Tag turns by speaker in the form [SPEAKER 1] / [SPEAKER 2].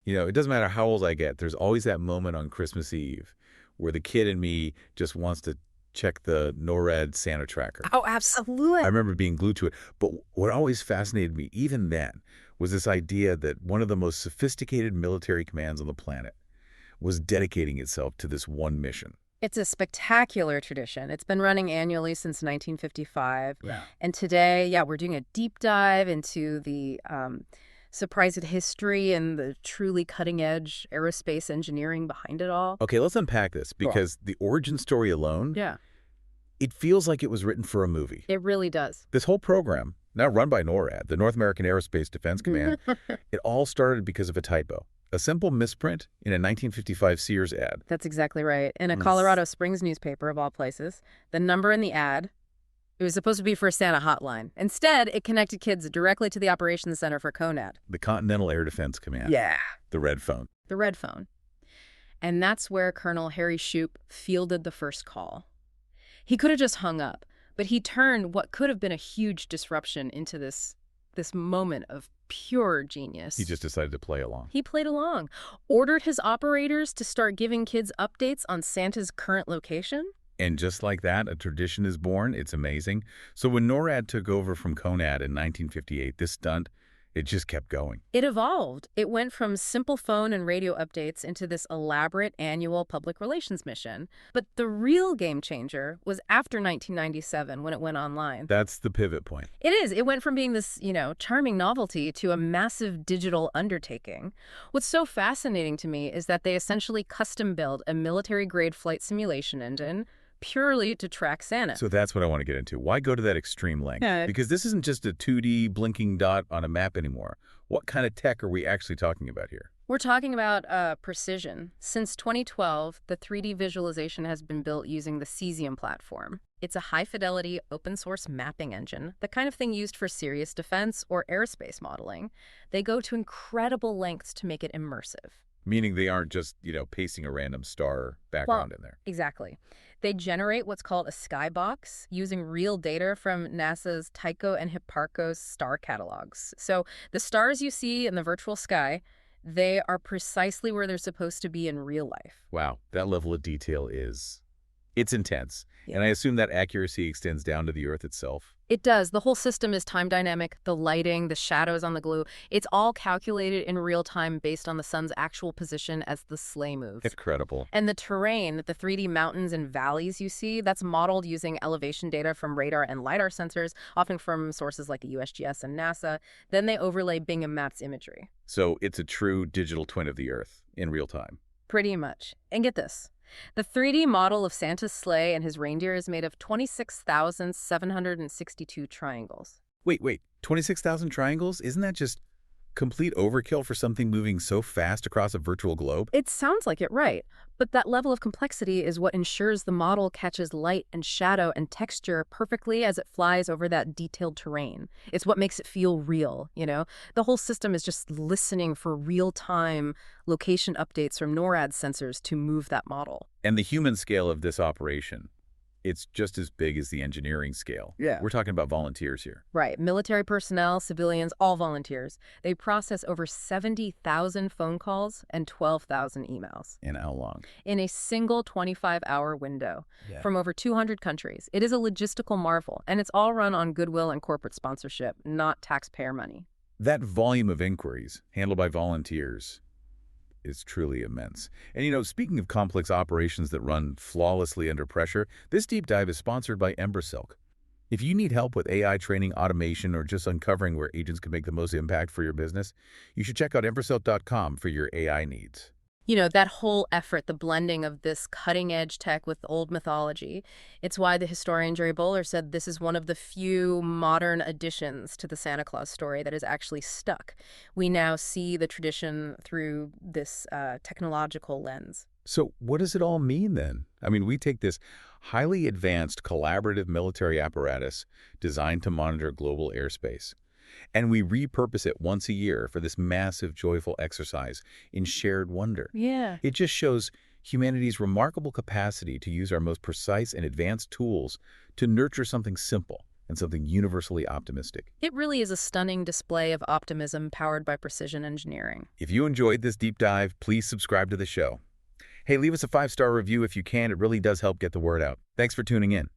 [SPEAKER 1] It doesn't matter how old I get, there's always that moment on Christmas Eve where the kid in me just wants to check the NORAD Santa tracker.
[SPEAKER 2] Oh, absolutely.
[SPEAKER 1] I remember being glued to it. But what always fascinated me, even then, was this idea that one of the most sophisticated military commands on the planet was dedicating itself to this one mission.
[SPEAKER 2] It's a spectacular tradition. It's been running annually since 1955.
[SPEAKER 1] Yeah.
[SPEAKER 2] And today, we're doing a deep dive into the surprising history and the truly cutting-edge aerospace engineering behind it all.
[SPEAKER 1] Okay, let's unpack this, because the origin story alone, it feels like it was written for a movie.
[SPEAKER 2] It really does.
[SPEAKER 1] This whole program, now run by NORAD, the North American Aerospace Defense Command, it all started because of a typo. A simple misprint in a 1955 Sears ad.
[SPEAKER 2] That's exactly right. In a Colorado Springs newspaper, of all places, the number in the ad, it was supposed to be for a Santa hotline. Instead, it connected kids directly to the operations center for CONAD.
[SPEAKER 1] The Continental Air Defense Command.
[SPEAKER 2] Yeah.
[SPEAKER 1] The red phone.
[SPEAKER 2] The red phone. And that's where Colonel Harry Shoup fielded the first call. He could have just hung up, but he turned what could have been a huge disruption into this moment of pure genius.
[SPEAKER 1] He just decided to play along.
[SPEAKER 2] He played along. Ordered his operators to start giving kids updates on Santa's current location.
[SPEAKER 1] And just like that, a tradition is born. It's amazing. So when NORAD took over from CONAD in 1958, this stunt, it just kept going.
[SPEAKER 2] It evolved. It went from simple phone and radio updates into this elaborate annual public relations mission. But the real game changer was after 1997 when it went online.
[SPEAKER 1] That's the pivot point.
[SPEAKER 2] It is. It went from being this, charming novelty to a massive digital undertaking. What's so fascinating to me is that they essentially custom-built a military-grade flight simulation engine purely to track Santa.
[SPEAKER 1] So that's what I want to get into. Why go to that extreme length? Because this isn't just a 2D blinking dot on a map anymore. What kind of tech are we actually talking about here?
[SPEAKER 2] We're talking about precision. Since 2012, the 3D visualization has been built using the Cesium platform. It's a high-fidelity, open-source mapping engine, the kind of thing used for serious defense or aerospace modeling. They go to incredible lengths to make it immersive.
[SPEAKER 1] Meaning they aren't just, pasting a random star background in there.
[SPEAKER 2] Exactly. They generate what's called a skybox using real data from NASA's Tycho and Hipparcos star catalogs. So the stars you see in the virtual sky, they are precisely where they're supposed to be in real life.
[SPEAKER 1] Wow, that level of detail it's intense.
[SPEAKER 2] Yeah.
[SPEAKER 1] And I assume that accuracy extends down to the Earth itself.
[SPEAKER 2] It does. The whole system is time dynamic. The lighting, the shadows on the glue, it's all calculated in real time based on the sun's actual position as the sleigh moves.
[SPEAKER 1] Incredible.
[SPEAKER 2] And the terrain, the 3D mountains and valleys you see, that's modeled using elevation data from radar and LiDAR sensors, often from sources like the USGS and NASA. Then they overlay Bingham Maps imagery.
[SPEAKER 1] So it's a true digital twin of the Earth in real time.
[SPEAKER 2] Pretty much. And get this. The 3D model of Santa's sleigh and his reindeer is made of 26,762 triangles.
[SPEAKER 1] Wait. 26,000 triangles? Isn't that just complete overkill for something moving so fast across a virtual globe?
[SPEAKER 2] It sounds like it, right? But that level of complexity is what ensures the model catches light and shadow and texture perfectly as it flies over that detailed terrain. It's what makes it feel real, The whole system is just listening for real-time location updates from NORAD sensors to move that model.
[SPEAKER 1] And the human scale of this operation, it's just as big as the engineering scale.
[SPEAKER 2] Yeah.
[SPEAKER 1] We're talking about volunteers here.
[SPEAKER 2] Right. Military personnel, civilians, all volunteers. They process over 70,000 phone calls and 12,000 emails.
[SPEAKER 1] And how long?
[SPEAKER 2] In a single 25-hour window from over 200 countries. It is a logistical marvel, and it's all run on goodwill and corporate sponsorship, not taxpayer money.
[SPEAKER 1] That volume of inquiries handled by volunteers is truly immense. And speaking of complex operations that run flawlessly under pressure, this deep dive is sponsored by Embersilk. If you need help with AI training, automation, or just uncovering where agents can make the most impact for your business, you should check out embersilk.com for your AI needs.
[SPEAKER 2] That whole effort, the blending of this cutting-edge tech with old mythology, it's why the historian Jerry Bowler said this is one of the few modern additions to the Santa Claus story that is actually stuck. We now see the tradition through this technological lens.
[SPEAKER 1] So what does it all mean then? We take this highly advanced collaborative military apparatus designed to monitor global airspace, and we repurpose it once a year for this massive, joyful exercise in shared wonder.
[SPEAKER 2] Yeah.
[SPEAKER 1] It just shows humanity's remarkable capacity to use our most precise and advanced tools to nurture something simple and something universally optimistic.
[SPEAKER 2] It really is a stunning display of optimism powered by precision engineering.
[SPEAKER 1] If you enjoyed this deep dive, please subscribe to the show. Hey, leave us a 5-star review if you can. It really does help get the word out. Thanks for tuning in.